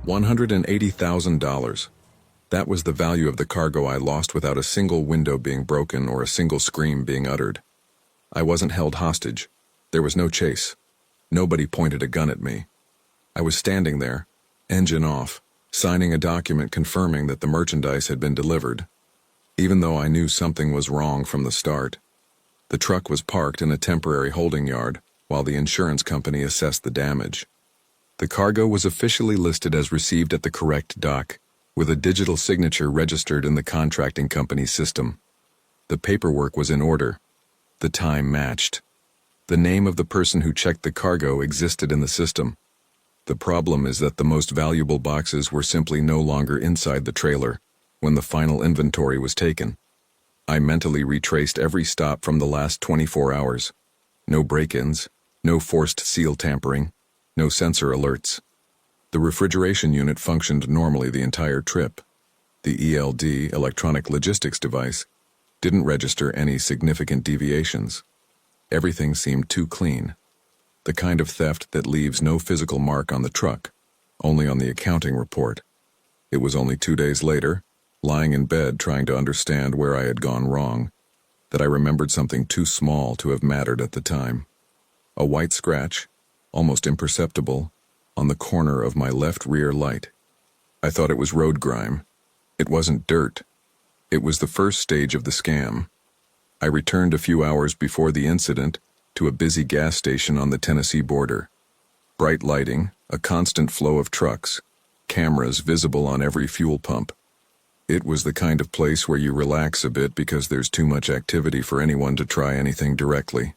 $180,000. That was the value of the cargo I lost without a single window being broken or a single scream being uttered. I wasn't held hostage. There was no chase. Nobody pointed a gun at me. I was standing there, engine off, signing a document confirming that the merchandise had been delivered, even though I knew something was wrong from the start. The truck was parked in a temporary holding yard while the insurance company assessed the damage. The cargo was officially listed as received at the correct dock, with a digital signature registered in the contracting company's system. The paperwork was in order. The time matched. The name of the person who checked the cargo existed in the system. The problem is that the most valuable boxes were simply no longer inside the trailer when the final inventory was taken. I mentally retraced every stop from the last 24 hours. No break-ins, no forced seal tampering, no sensor alerts. The refrigeration unit functioned normally the entire trip. The ELD, electronic logistics device, didn't register any significant deviations. Everything seemed too clean. The kind of theft that leaves no physical mark on the truck, only on the accounting report. It was only 2 days later, lying in bed trying to understand where I had gone wrong, that I remembered something too small to have mattered at the time. A white scratch, almost imperceptible, on the corner of my left rear light. I thought it was road grime. It wasn't dirt. It was the first stage of the scam. I returned a few hours before the incident to a busy gas station on the Tennessee border. Bright lighting, a constant flow of trucks, cameras visible on every fuel pump. It was the kind of place where you relax a bit because there's too much activity for anyone to try anything directly.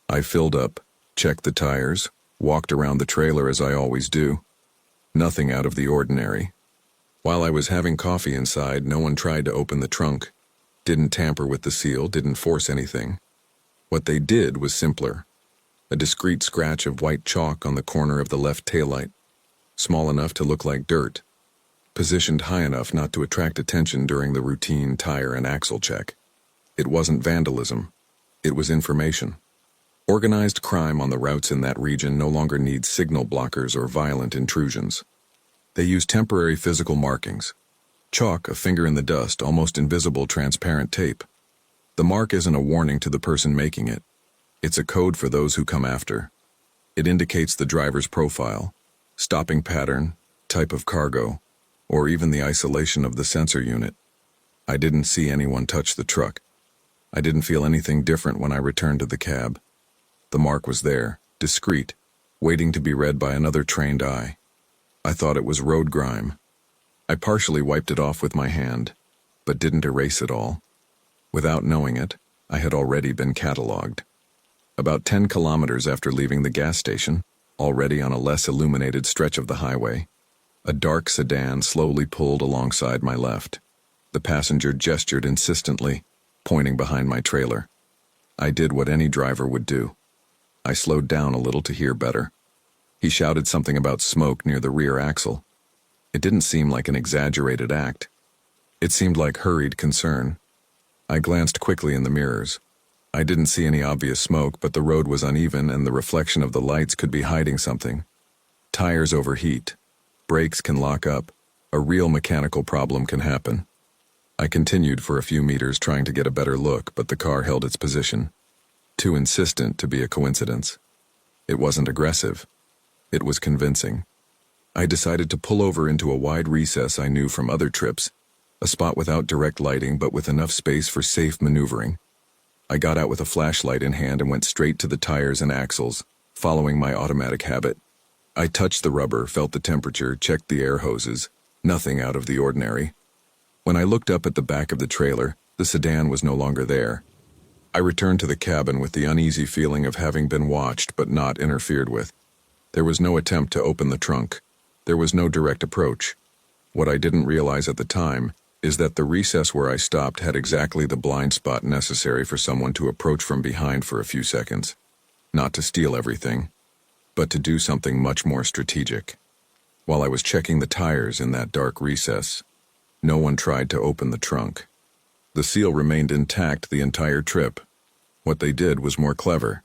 I filled up, checked the tires, walked around the trailer as I always do. Nothing out of the ordinary. While I was having coffee inside, no one tried to open the trunk, didn't tamper with the seal, didn't force anything. What they did was simpler. A discreet scratch of white chalk on the corner of the left taillight, small enough to look like dirt, positioned high enough not to attract attention during the routine tire and axle check. It wasn't vandalism. It was information. Organized crime on the routes in that region no longer needs signal blockers or violent intrusions. They use temporary physical markings. Chalk, a finger in the dust, almost invisible transparent tape. The mark isn't a warning to the person making it. It's a code for those who come after. It indicates the driver's profile, stopping pattern, type of cargo, or even the isolation of the sensor unit. I didn't see anyone touch the truck. I didn't feel anything different when I returned to the cab. The mark was there, discreet, waiting to be read by another trained eye. I thought it was road grime. I partially wiped it off with my hand, but didn't erase it all. Without knowing it, I had already been cataloged. About 10 kilometers after leaving the gas station, already on a less illuminated stretch of the highway, a dark sedan slowly pulled alongside my left. The passenger gestured insistently, pointing behind my trailer. I did what any driver would do. I slowed down a little to hear better. He shouted something about smoke near the rear axle. It didn't seem like an exaggerated act. It seemed like hurried concern. I glanced quickly in the mirrors. I didn't see any obvious smoke, but the road was uneven and the reflection of the lights could be hiding something. Tires overheat. Brakes can lock up. A real mechanical problem can happen. I continued for a few meters trying to get a better look, but the car held its position. Too insistent to be a coincidence. It wasn't aggressive. It was convincing. I decided to pull over into a wide recess I knew from other trips, a spot without direct lighting but with enough space for safe maneuvering. I got out with a flashlight in hand and went straight to the tires and axles, following my automatic habit. I touched the rubber, felt the temperature, checked the air hoses. Nothing out of the ordinary. When I looked up at the back of the trailer, the sedan was no longer there. I returned to the cabin with the uneasy feeling of having been watched but not interfered with. There was no attempt to open the trunk. There was no direct approach. What I didn't realize at the time is that the recess where I stopped had exactly the blind spot necessary for someone to approach from behind for a few seconds. Not to steal everything, but to do something much more strategic. While I was checking the tires in that dark recess, no one tried to open the trunk. The seal remained intact the entire trip. What they did was more clever.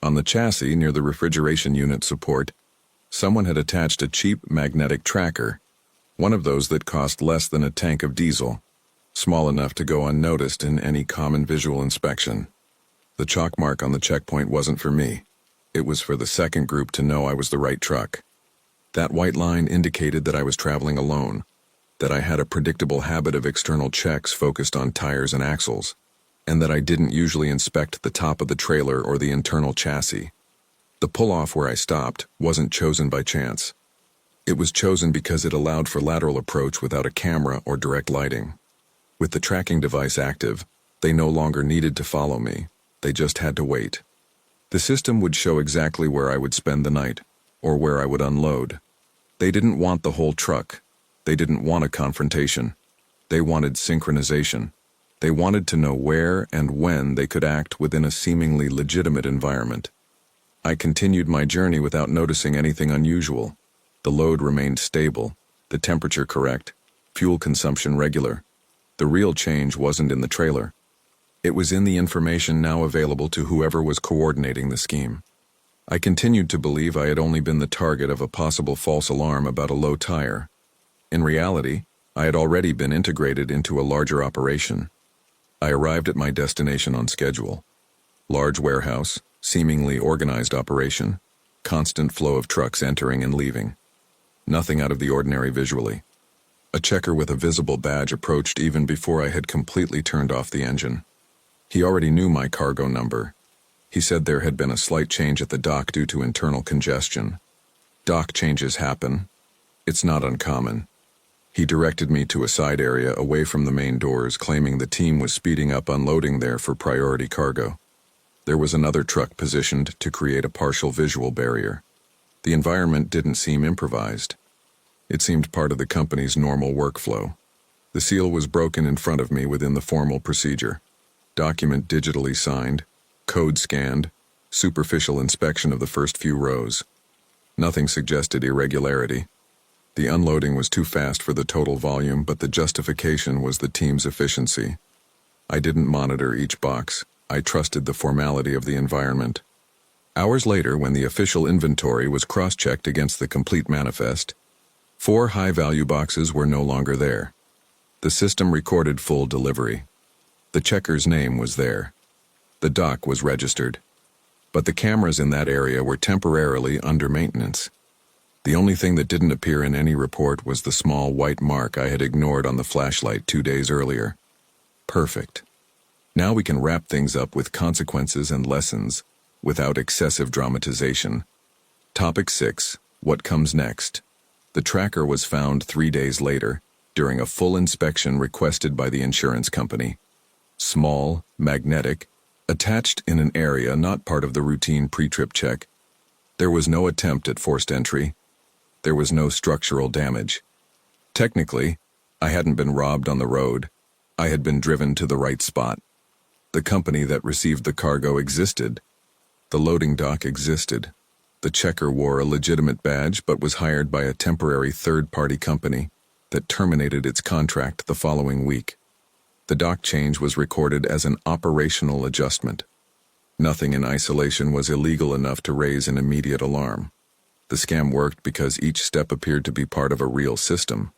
On the chassis near the refrigeration unit support, Someone had attached a cheap magnetic tracker, one of those that cost less than a tank of diesel, small enough to go unnoticed in any common visual inspection. The chalk mark on the checkpoint wasn't for me. It was for the second group to know I was the right truck. That white line indicated that I was traveling alone, that I had a predictable habit of external checks focused on tires and axles, and that I didn't usually inspect the top of the trailer or the internal chassis. The pull-off where I stopped wasn't chosen by chance. It was chosen because it allowed for lateral approach without a camera or direct lighting. With the tracking device active, they no longer needed to follow me. They just had to wait. The system would show exactly where I would spend the night, or where I would unload. They didn't want the whole truck. They didn't want a confrontation. They wanted synchronization. They wanted to know where and when they could act within a seemingly legitimate environment. I continued my journey without noticing anything unusual. The load remained stable, the temperature correct, fuel consumption regular. The real change wasn't in the trailer. It was in the information now available to whoever was coordinating the scheme. I continued to believe I had only been the target of a possible false alarm about a low tire. In reality, I had already been integrated into a larger operation. I arrived at my destination on schedule. Large warehouse, seemingly organized operation, constant flow of trucks entering and leaving. Nothing out of the ordinary visually. A checker with a visible badge approached even before I had completely turned off the engine. He already knew my cargo number. He said there had been a slight change at the dock due to internal congestion. Dock changes happen. It's not uncommon. He directed me to a side area away from the main doors, claiming the team was speeding up unloading there for priority cargo. There was another truck positioned to create a partial visual barrier. The environment didn't seem improvised. It seemed part of the company's normal workflow. The seal was broken in front of me within the formal procedure. Document digitally signed, code scanned, superficial inspection of the first few rows. Nothing suggested irregularity. The unloading was too fast for the total volume, but the justification was the team's efficiency. I didn't monitor each box. I trusted the formality of the environment. Hours later, when the official inventory was cross-checked against the complete manifest, 4 high-value boxes were no longer there. The system recorded full delivery. The checker's name was there. The dock was registered. But the cameras in that area were temporarily under maintenance. The only thing that didn't appear in any report was the small white mark I had ignored on the flashlight 2 days earlier. Perfect. Now we can wrap things up with consequences and lessons, without excessive dramatization. Topic 6. What comes next? The tracker was found 3 days later, during a full inspection requested by the insurance company. Small, magnetic, attached in an area not part of the routine pre-trip check. There was no attempt at forced entry. There was no structural damage. Technically, I hadn't been robbed on the road. I had been driven to the right spot. The company that received the cargo existed. The loading dock existed. The checker wore a legitimate badge but was hired by a temporary third-party company that terminated its contract the following week. The dock change was recorded as an operational adjustment. Nothing in isolation was illegal enough to raise an immediate alarm. The scam worked because each step appeared to be part of a real system.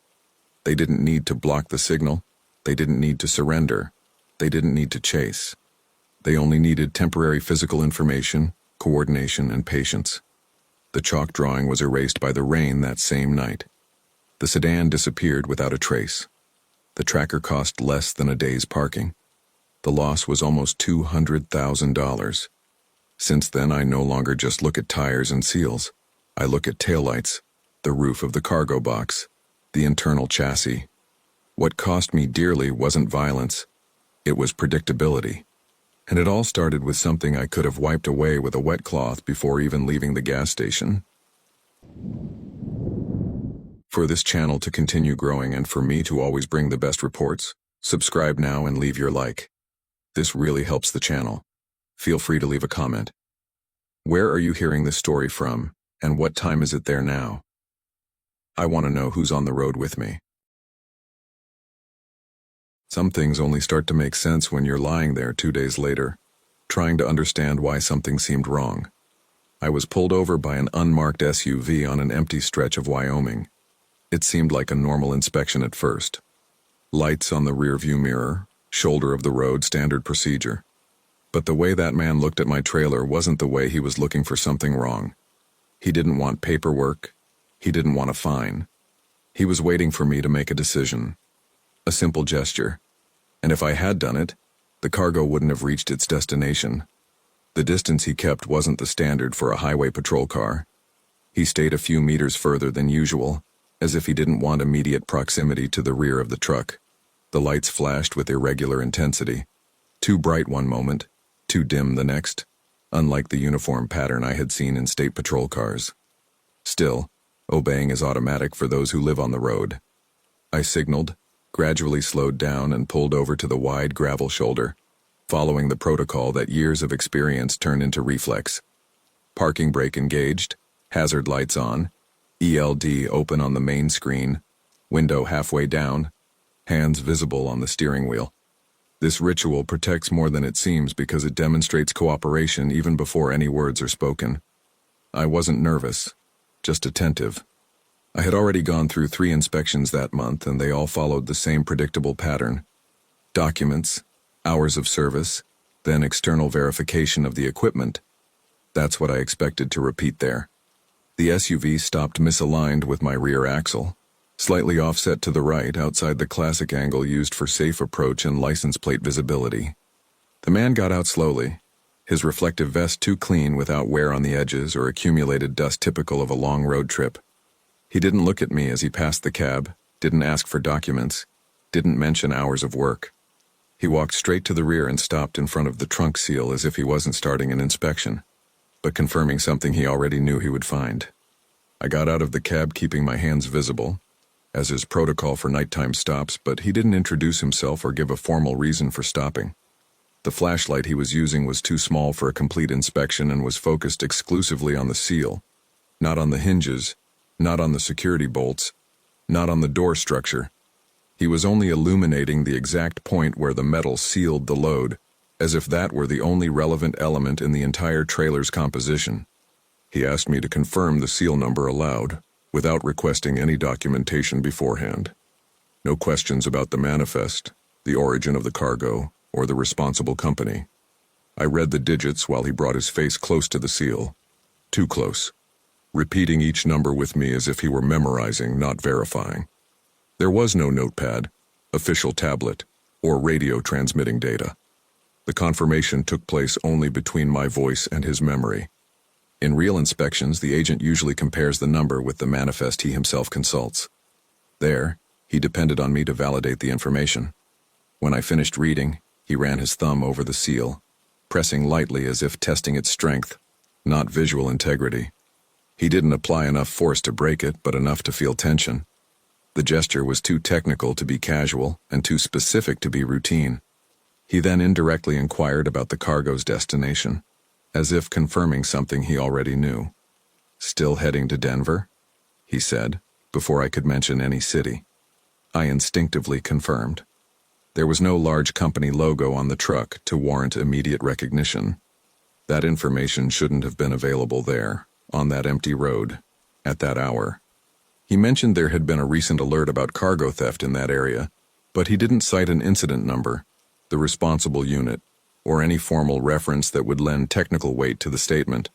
They didn't need to block the signal. They didn't need to surrender. They didn't need to chase. They only needed temporary physical information, coordination, and patience. The chalk drawing was erased by the rain that same night. The sedan disappeared without a trace. The tracker cost less than a day's parking. The loss was almost $200,000. Since then, I no longer just look at tires and seals. I look at taillights, the roof of the cargo box, the internal chassis. What cost me dearly wasn't violence. It was predictability. And it all started with something I could have wiped away with a wet cloth before even leaving the gas station. For this channel to continue growing and for me to always bring the best reports, subscribe now and leave your like. This really helps the channel. Feel free to leave a comment. Where are you hearing this story from, and what time is it there now? I want to know who's on the road with me. Some things only start to make sense when you're lying there 2 days later, trying to understand why something seemed wrong. I was pulled over by an unmarked SUV on an empty stretch of Wyoming. It seemed like a normal inspection at first. Lights on the rearview mirror, shoulder of the road, standard procedure. But the way that man looked at my trailer wasn't the way he was looking for something wrong. He didn't want paperwork. He didn't want a fine. He was waiting for me to make a decision. A simple gesture. And if I had done it, the cargo wouldn't have reached its destination. The distance he kept wasn't the standard for a highway patrol car. He stayed a few meters further than usual, as if he didn't want immediate proximity to the rear of the truck. The lights flashed with irregular intensity. Too bright one moment, too dim the next, unlike the uniform pattern I had seen in state patrol cars. Still, obeying is automatic for those who live on the road. I signaled, gradually slowed down, and pulled over to the wide gravel shoulder, following the protocol that years of experience turned into reflex. Parking brake engaged, hazard lights on, ELD open on the main screen, window halfway down, hands visible on the steering wheel. This ritual protects more than it seems because it demonstrates cooperation even before any words are spoken. I wasn't nervous, just attentive. I had already gone through 3 inspections that month, and they all followed the same predictable pattern. Documents, hours of service, then external verification of the equipment. That's what I expected to repeat there. The SUV stopped misaligned with my rear axle, slightly offset to the right outside the classic angle used for safe approach and license plate visibility. The man got out slowly, his reflective vest too clean without wear on the edges or accumulated dust typical of a long road trip. He didn't look at me as he passed the cab, didn't ask for documents, didn't mention hours of work. He walked straight to the rear and stopped in front of the trunk seal as if he wasn't starting an inspection, but confirming something he already knew he would find. I got out of the cab keeping my hands visible, as is protocol for nighttime stops, but he didn't introduce himself or give a formal reason for stopping. The flashlight he was using was too small for a complete inspection and was focused exclusively on the seal, not on the hinges, not on the security bolts, not on the door structure. He was only illuminating the exact point where the metal sealed the load, as if that were the only relevant element in the entire trailer's composition. He asked me to confirm the seal number aloud, without requesting any documentation beforehand. No questions about the manifest, the origin of the cargo, or the responsible company. I read the digits while he brought his face close to the seal. Too close. Repeating each number with me as if he were memorizing, not verifying. There was no notepad, official tablet, or radio transmitting data. The confirmation took place only between my voice and his memory. In real inspections, the agent usually compares the number with the manifest he himself consults. There, he depended on me to validate the information. When I finished reading, he ran his thumb over the seal, pressing lightly as if testing its strength, not visual integrity. He didn't apply enough force to break it, but enough to feel tension. The gesture was too technical to be casual and too specific to be routine. He then indirectly inquired about the cargo's destination, as if confirming something he already knew. "Still heading to Denver?" he said, before I could mention any city. I instinctively confirmed. There was no large company logo on the truck to warrant immediate recognition. That information shouldn't have been available there, on that empty road, at that hour. He mentioned there had been a recent alert about cargo theft in that area, but he didn't cite an incident number, the responsible unit, or any formal reference that would lend technical weight to the statement.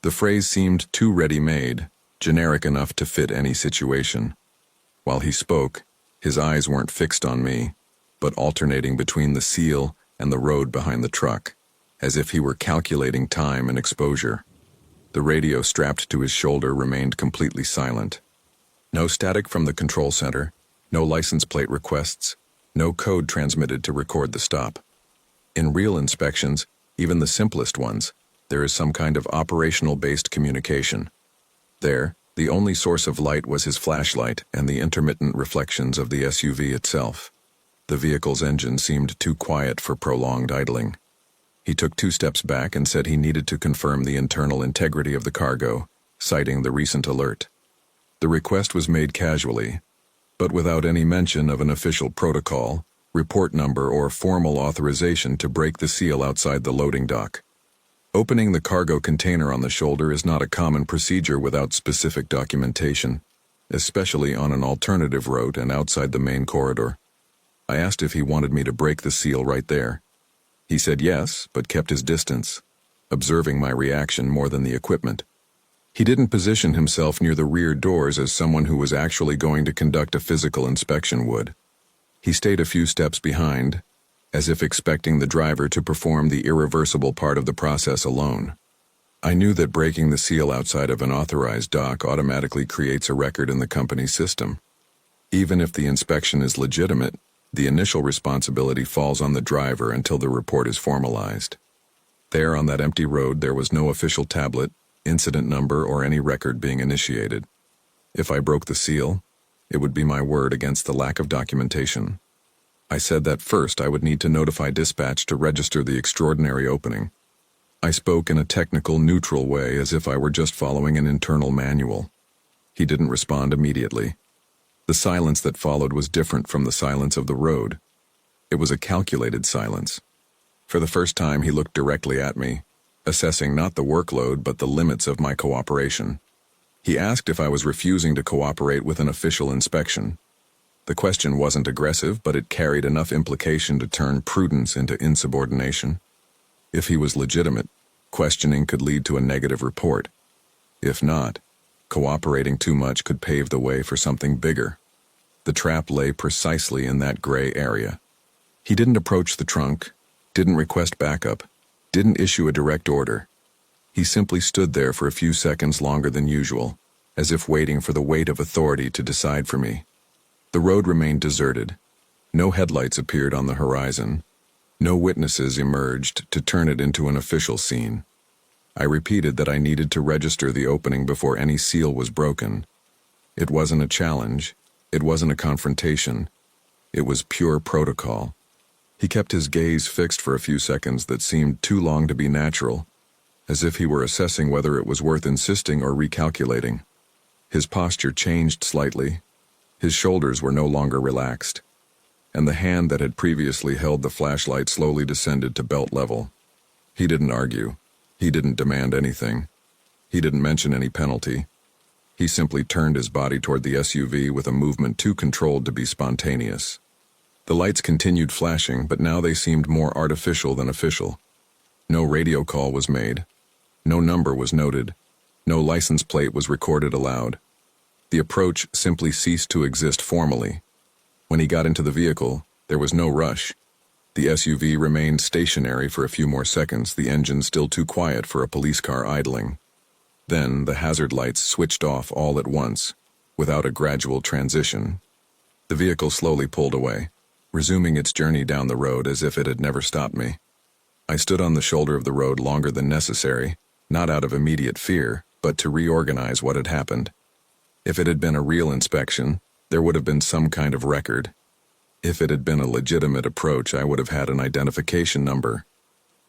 The phrase seemed too ready-made, generic enough to fit any situation. While he spoke, his eyes weren't fixed on me, but alternating between the seal and the road behind the truck, as if he were calculating time and exposure. The radio strapped to his shoulder remained completely silent. No static from the control center, no license plate requests, no code transmitted to record the stop. In real inspections, even the simplest ones, there is some kind of operational-based communication. There, the only source of light was his flashlight and the intermittent reflections of the SUV itself. The vehicle's engine seemed too quiet for prolonged idling. He took 2 steps back and said he needed to confirm the internal integrity of the cargo, citing the recent alert. The request was made casually, but without any mention of an official protocol, report number, or formal authorization to break the seal outside the loading dock. Opening the cargo container on the shoulder is not a common procedure without specific documentation, especially on an alternative route and outside the main corridor. I asked if he wanted me to break the seal right there. He said yes, but kept his distance, observing my reaction more than the equipment. He didn't position himself near the rear doors as someone who was actually going to conduct a physical inspection would. He stayed a few steps behind, as if expecting the driver to perform the irreversible part of the process alone. I knew that breaking the seal outside of an authorized dock automatically creates a record in the company's system. Even if the inspection is legitimate, the initial responsibility falls on the driver until the report is formalized. There on that empty road there was no official tablet, incident number, or any record being initiated. If I broke the seal, it would be my word against the lack of documentation. I said that first I would need to notify dispatch to register the extraordinary opening. I spoke in a technical, neutral way as if I were just following an internal manual. He didn't respond immediately. The silence that followed was different from the silence of the road. It was a calculated silence. For the first time he looked directly at me, assessing not the workload but the limits of my cooperation. He asked if I was refusing to cooperate with an official inspection. The question wasn't aggressive, but it carried enough implication to turn prudence into insubordination. If he was legitimate, questioning could lead to a negative report. If not, cooperating too much could pave the way for something bigger. The trap lay precisely in that gray area. He didn't approach the trunk, didn't request backup, didn't issue a direct order. He simply stood there for a few seconds longer than usual, as if waiting for the weight of authority to decide for me. The road remained deserted. No headlights appeared on the horizon. No witnesses emerged to turn it into an official scene. I repeated that I needed to register the opening before any seal was broken. It wasn't a challenge. It wasn't a confrontation. It was pure protocol. He kept his gaze fixed for a few seconds that seemed too long to be natural, as if he were assessing whether it was worth insisting or recalculating. His posture changed slightly. His shoulders were no longer relaxed, and the hand that had previously held the flashlight slowly descended to belt level. He didn't argue. He didn't demand anything. He didn't mention any penalty. He simply turned his body toward the SUV with a movement too controlled to be spontaneous. The lights continued flashing, but now they seemed more artificial than official. No radio call was made. No number was noted. No license plate was recorded aloud. The approach simply ceased to exist formally. When he got into the vehicle, there was no rush. The SUV remained stationary for a few more seconds, the engine still too quiet for a police car idling. Then the hazard lights switched off all at once, without a gradual transition. The vehicle slowly pulled away, resuming its journey down the road as if it had never stopped me. I stood on the shoulder of the road longer than necessary, not out of immediate fear, but to reorganize what had happened. If it had been a real inspection, there would have been some kind of record. If it had been a legitimate approach, I would have had an identification number.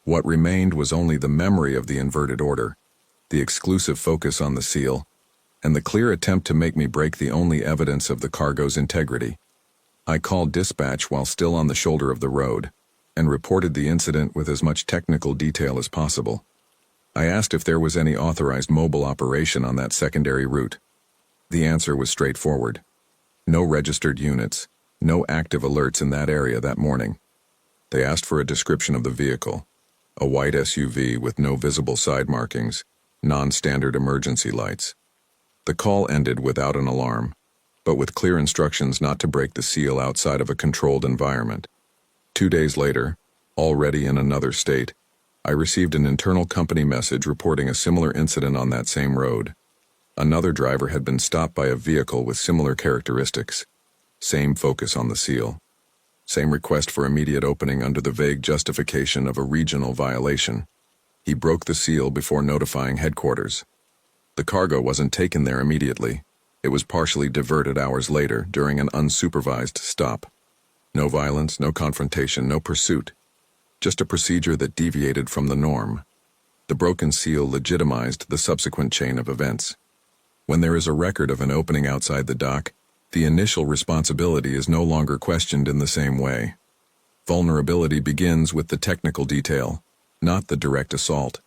What remained was only the memory of the inverted order, the exclusive focus on the seal, and the clear attempt to make me break the only evidence of the cargo's integrity. I called dispatch while still on the shoulder of the road, and reported the incident with as much technical detail as possible. I asked if there was any authorized mobile operation on that secondary route. The answer was straightforward. No registered units, no active alerts in that area that morning. They asked for a description of the vehicle, a white SUV with no visible side markings, non-standard emergency lights. The call ended without an alarm, but with clear instructions not to break the seal outside of a controlled environment. 2 days later, already in another state, I received an internal company message reporting a similar incident on that same road. Another driver had been stopped by a vehicle with similar characteristics. Same focus on the seal. Same request for immediate opening under the vague justification of a regional violation. He broke the seal before notifying headquarters. The cargo wasn't taken there immediately. It was partially diverted hours later during an unsupervised stop. No violence, no confrontation, no pursuit. Just a procedure that deviated from the norm. The broken seal legitimized the subsequent chain of events. When there is a record of an opening outside the dock, the initial responsibility is no longer questioned in the same way. Vulnerability begins with the technical detail, not the direct assault.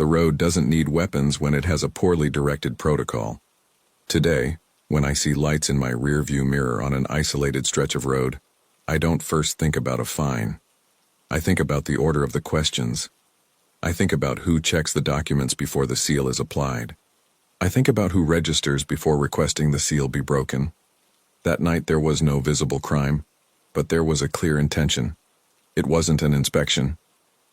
The road doesn't need weapons when it has a poorly directed protocol. Today, when I see lights in my rearview mirror on an isolated stretch of road, I don't first think about a fine. I think about the order of the questions. I think about who checks the documents before the seal is applied. I think about who registers before requesting the seal be broken. That night there was no visible crime, but there was a clear intention. It wasn't an inspection.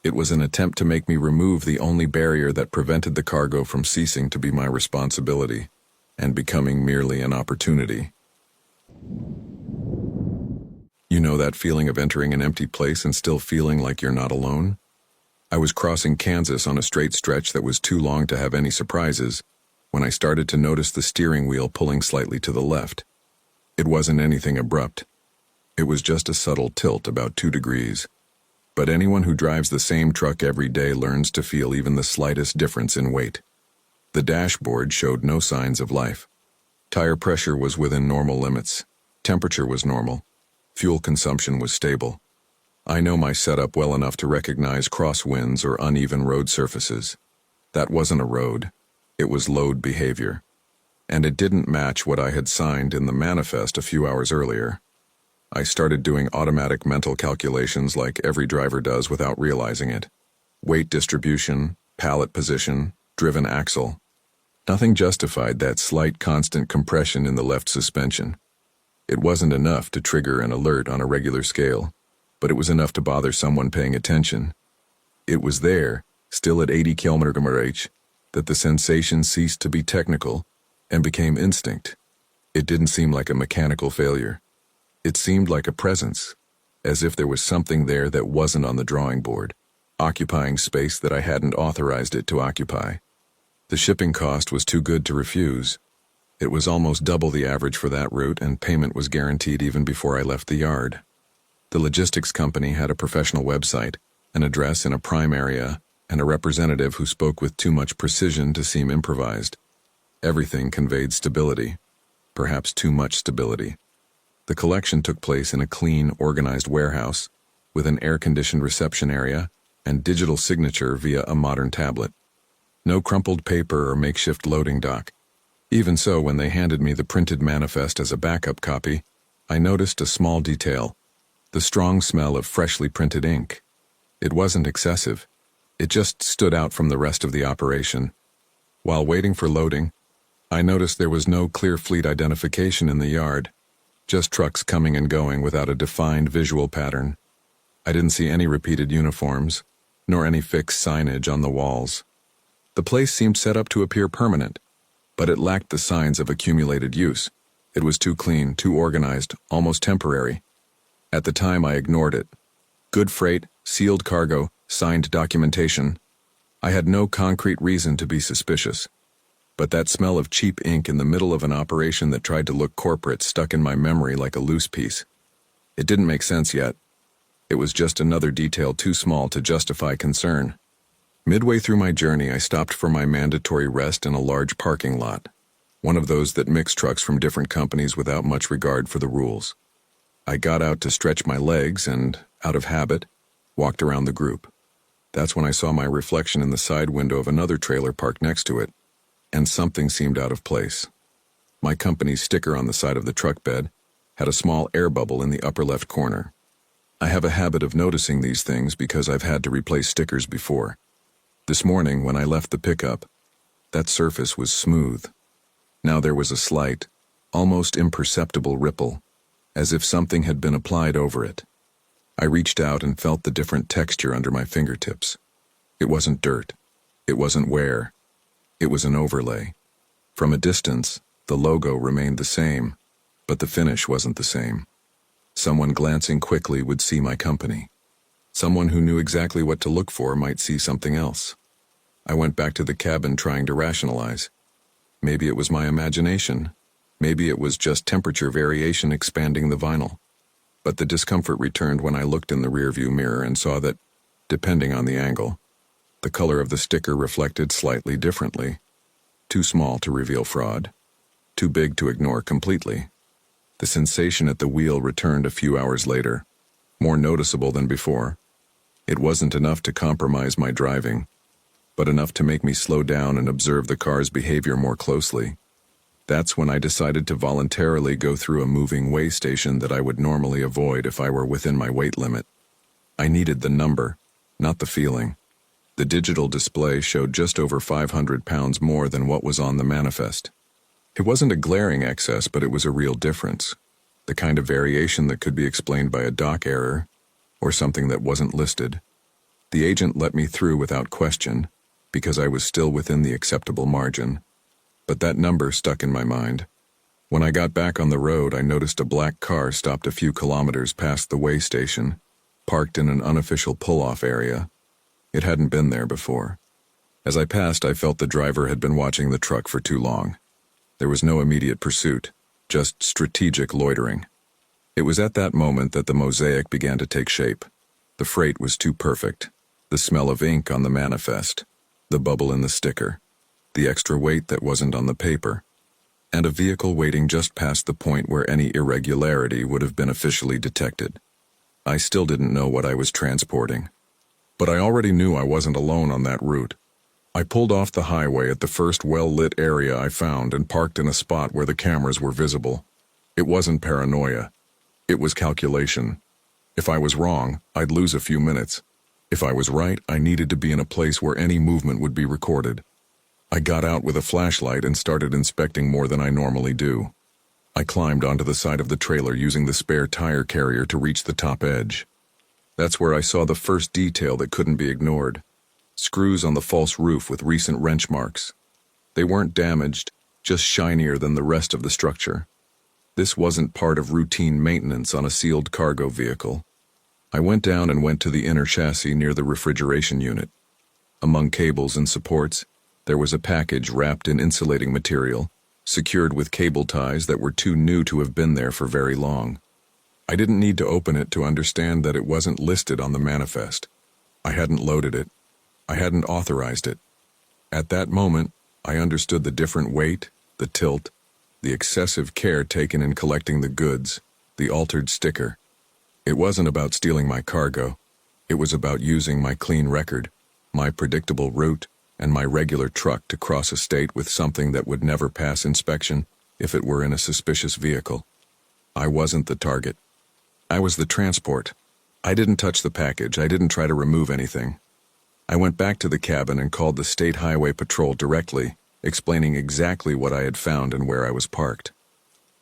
It was an attempt to make me remove the only barrier that prevented the cargo from ceasing to be my responsibility and becoming merely an opportunity. You know that feeling of entering an empty place and still feeling like you're not alone? I was crossing Kansas on a straight stretch that was too long to have any surprises when I started to notice the steering wheel pulling slightly to the left. It wasn't anything abrupt. It was just a subtle tilt about 2 degrees. But anyone who drives the same truck every day learns to feel even the slightest difference in weight. The dashboard showed no signs of life. Tire pressure was within normal limits. Temperature was normal. Fuel consumption was stable. I know my setup well enough to recognize crosswinds or uneven road surfaces. That wasn't a road. It was load behavior. And it didn't match what I had signed in the manifest a few hours earlier. I started doing automatic mental calculations like every driver does without realizing it. Weight distribution, pallet position, driven axle. Nothing justified that slight constant compression in the left suspension. It wasn't enough to trigger an alert on a regular scale, but it was enough to bother someone paying attention. It was there, still at 80 km/h, that the sensation ceased to be technical and became instinct. It didn't seem like a mechanical failure. It seemed like a presence, as if there was something there that wasn't on the drawing board, occupying space that I hadn't authorized it to occupy. The shipping cost was too good to refuse. It was almost double the average for that route, and payment was guaranteed even before I left the yard. The logistics company had a professional website, an address in a prime area, and a representative who spoke with too much precision to seem improvised. Everything conveyed stability, perhaps too much stability. The collection took place in a clean, organized warehouse with an air-conditioned reception area and digital signature via a modern tablet. No crumpled paper or makeshift loading dock. Even so, when they handed me the printed manifest as a backup copy, I noticed a small detail: the strong smell of freshly printed ink. It wasn't excessive. It just stood out from the rest of the operation. While waiting for loading, I noticed there was no clear fleet identification in the yard, just trucks coming and going without a defined visual pattern. I didn't see any repeated uniforms, nor any fixed signage on the walls. The place seemed set up to appear permanent, but it lacked the signs of accumulated use. It was too clean, too organized, almost temporary. At the time, I ignored it. Good freight, sealed cargo, signed documentation. I had no concrete reason to be suspicious. But that smell of cheap ink in the middle of an operation that tried to look corporate stuck in my memory like a loose piece. It didn't make sense yet. It was just another detail too small to justify concern. Midway through my journey, I stopped for my mandatory rest in a large parking lot, one of those that mix trucks from different companies without much regard for the rules. I got out to stretch my legs and, out of habit, walked around the group. That's when I saw my reflection in the side window of another trailer parked next to it, and something seemed out of place. My company's sticker on the side of the truck bed had a small air bubble in the upper left corner. I have a habit of noticing these things because I've had to replace stickers before. This morning, when I left the pickup, that surface was smooth. Now there was a slight, almost imperceptible ripple, as if something had been applied over it. I reached out and felt the different texture under my fingertips. It wasn't dirt. It wasn't wear. It was an overlay. From a distance, the logo remained the same, but the finish wasn't the same. Someone glancing quickly would see my company. Someone who knew exactly what to look for might see something else. I went back to the cabin trying to rationalize. Maybe it was my imagination. Maybe it was just temperature variation expanding the vinyl. But the discomfort returned when I looked in the rearview mirror and saw that, depending on the angle, the color of the sticker reflected slightly differently. Too small to reveal fraud. Too big to ignore completely. The sensation at the wheel returned a few hours later, more noticeable than before. It wasn't enough to compromise my driving, but enough to make me slow down and observe the car's behavior more closely. That's when I decided to voluntarily go through a moving way station that I would normally avoid if I were within my weight limit. I needed the number, not the feeling. The digital display showed just over 500 pounds more than what was on the manifest. It wasn't a glaring excess, but it was a real difference. The kind of variation that could be explained by a dock error, or something that wasn't listed. The agent let me through without question, because I was still within the acceptable margin. But that number stuck in my mind. When I got back on the road, I noticed a black car stopped a few kilometers past the way station, parked in an unofficial pull-off area. It hadn't been there before. As I passed, I felt the driver had been watching the truck for too long. There was no immediate pursuit, just strategic loitering. It was at that moment that the mosaic began to take shape. The freight was too perfect. The smell of ink on the manifest, the bubble in the sticker, the extra weight that wasn't on the paper, and a vehicle waiting just past the point where any irregularity would have been officially detected. I still didn't know what I was transporting, but I already knew I wasn't alone on that route. I pulled off the highway at the first well-lit area I found and parked in a spot where the cameras were visible. It wasn't paranoia. It was calculation. If I was wrong, I'd lose a few minutes. If I was right, I needed to be in a place where any movement would be recorded. I got out with a flashlight and started inspecting more than I normally do. I climbed onto the side of the trailer using the spare tire carrier to reach the top edge. That's where I saw the first detail that couldn't be ignored. Screws on the false roof with recent wrench marks. They weren't damaged, just shinier than the rest of the structure. This wasn't part of routine maintenance on a sealed cargo vehicle. I went down and went to the inner chassis near the refrigeration unit. Among cables and supports, there was a package wrapped in insulating material, secured with cable ties that were too new to have been there for very long. I didn't need to open it to understand that it wasn't listed on the manifest. I hadn't loaded it. I hadn't authorized it. At that moment, I understood the different weight, the tilt, the excessive care taken in collecting the goods, the altered sticker. It wasn't about stealing my cargo. It was about using my clean record, my predictable route, and my regular truck to cross a state with something that would never pass inspection if it were in a suspicious vehicle. I wasn't the target. I was the transport. I didn't touch the package. I didn't try to remove anything. I went back to the cabin and called the State Highway Patrol directly, explaining exactly what I had found and where I was parked.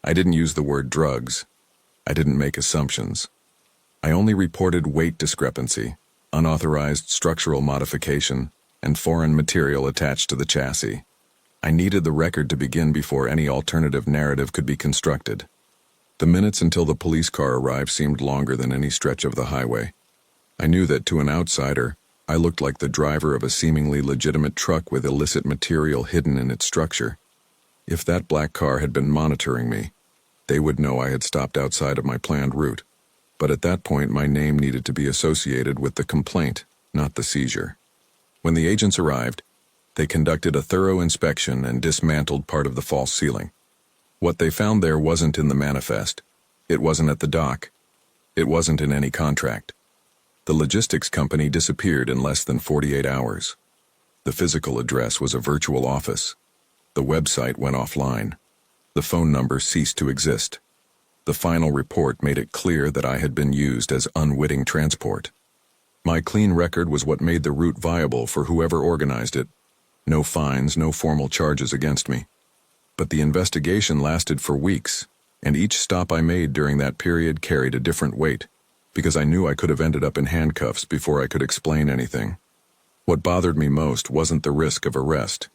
I didn't use the word drugs. I didn't make assumptions. I only reported weight discrepancy, unauthorized structural modification, and foreign material attached to the chassis. I needed the record to begin before any alternative narrative could be constructed. The minutes until the police car arrived seemed longer than any stretch of the highway. I knew that to an outsider, I looked like the driver of a seemingly legitimate truck with illicit material hidden in its structure. If that black car had been monitoring me, they would know I had stopped outside of my planned route. But at that point, my name needed to be associated with the complaint, not the seizure. When the agents arrived, they conducted a thorough inspection and dismantled part of the false ceiling. What they found there wasn't in the manifest. It wasn't at the dock. It wasn't in any contract. The logistics company disappeared in less than 48 hours. The physical address was a virtual office. The website went offline. The phone number ceased to exist. The final report made it clear that I had been used as unwitting transport. My clean record was what made the route viable for whoever organized it. No fines, no formal charges against me. But the investigation lasted for weeks, and each stop I made during that period carried a different weight, because I knew I could have ended up in handcuffs before I could explain anything. What bothered me most wasn't the risk of arrest.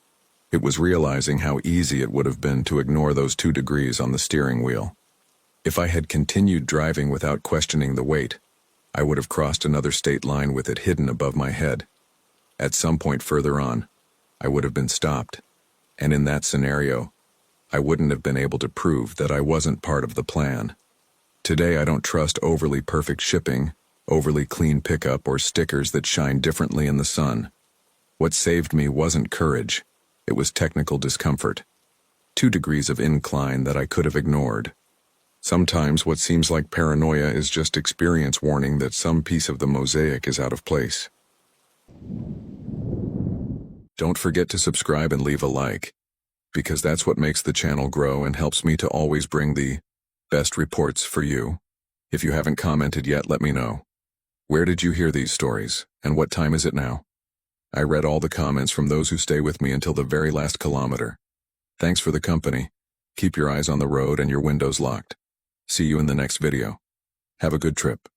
It was realizing how easy it would have been to ignore those 2 degrees on the steering wheel. If I had continued driving without questioning the weight, I would have crossed another state line with it hidden above my head. At some point further on, I would have been stopped, and in that scenario, I wouldn't have been able to prove that I wasn't part of the plan. Today, I don't trust overly perfect shipping, overly clean pickup, or stickers that shine differently in the sun. What saved me wasn't courage. It was technical discomfort. 2 degrees of incline that I could have ignored. Sometimes what seems like paranoia is just experience warning that some piece of the mosaic is out of place. Don't forget to subscribe and leave a like, because that's what makes the channel grow and helps me to always bring the best reports for you. If you haven't commented yet, let me know. Where did you hear these stories, and what time is it now? I read all the comments from those who stay with me until the very last kilometer. Thanks for the company. Keep your eyes on the road and your windows locked. See you in the next video. Have a good trip.